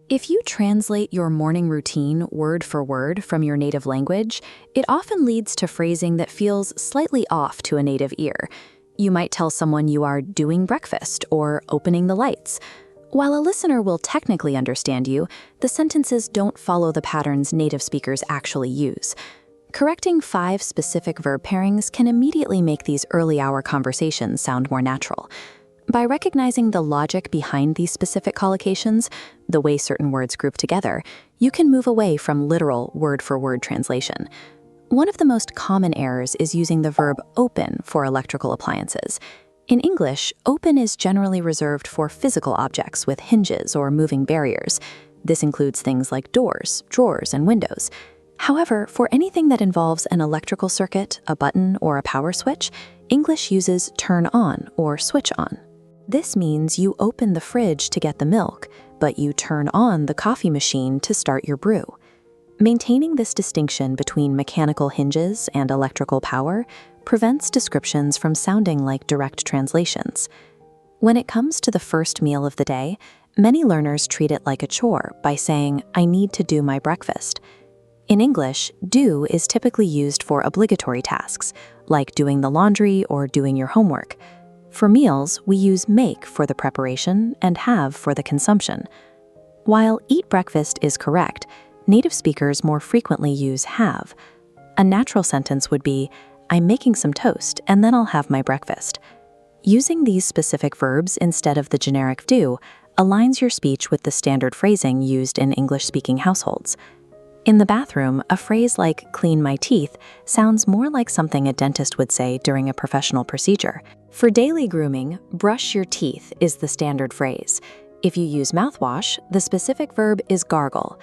If you translate your morning routine word for word from your native language, it often leads to phrasing that feels slightly off to a native ear. You might tell someone you are doing breakfast or opening the lights. While a listener will technically understand you, the sentences don't follow the patterns native speakers actually use. Correcting 5 specific verb pairings can immediately make these early-hour conversations sound more natural. By recognizing the logic behind these specific collocations, the way certain words group together, you can move away from literal word-for-word translation. One of the most common errors is using the verb open for electrical appliances. In English, open is generally reserved for physical objects with hinges or moving barriers. This includes things like doors, drawers, and windows. However, for anything that involves an electrical circuit, a button, or a power switch, English uses turn on or switch on. This means you open the fridge to get the milk, but you turn on the coffee machine to start your brew. Maintaining this distinction between mechanical hinges and electrical power prevents descriptions from sounding like direct translations. When it comes to the first meal of the day, many learners treat it like a chore by saying, "I need to do my breakfast." In English, do is typically used for obligatory tasks, like doing the laundry or doing your homework. For meals, we use make for the preparation and have for the consumption. While eat breakfast is correct, native speakers more frequently use have. A natural sentence would be, "I'm making some toast and then I'll have my breakfast." Using these specific verbs instead of the generic do aligns your speech with the standard phrasing used in English-speaking households. In the bathroom, a phrase like "clean my teeth" sounds more like something a dentist would say during a professional procedure. For daily grooming, brush your teeth is the standard phrase. If you use mouthwash, the specific verb is gargle.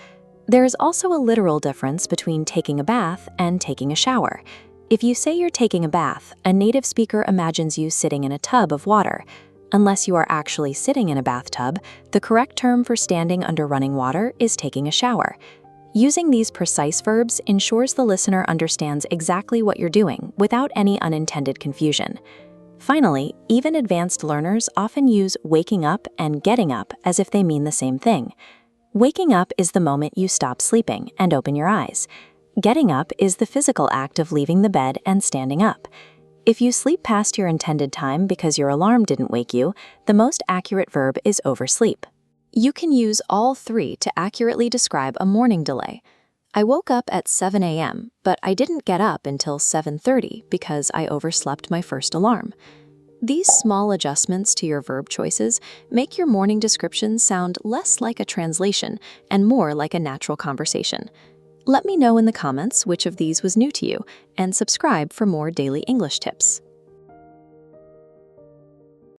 There is also a literal difference between taking a bath and taking a shower. If you say you're taking a bath, a native speaker imagines you sitting in a tub of water. Unless you are actually sitting in a bathtub, the correct term for standing under running water is taking a shower. Using these precise verbs ensures the listener understands exactly what you're doing without any unintended confusion. Finally, even advanced learners often use waking up and getting up as if they mean the same thing. Waking up is the moment you stop sleeping and open your eyes. Getting up is the physical act of leaving the bed and standing up. If you sleep past your intended time because your alarm didn't wake you, the most accurate verb is oversleep. You can use all 3 to accurately describe a morning delay. I woke up at 7 a.m., but I didn't get up until 7:30 because I overslept my first alarm. These small adjustments to your verb choices make your morning description sound less like a translation and more like a natural conversation. Let me know in the comments which of these was new to you, and subscribe for more daily English tips.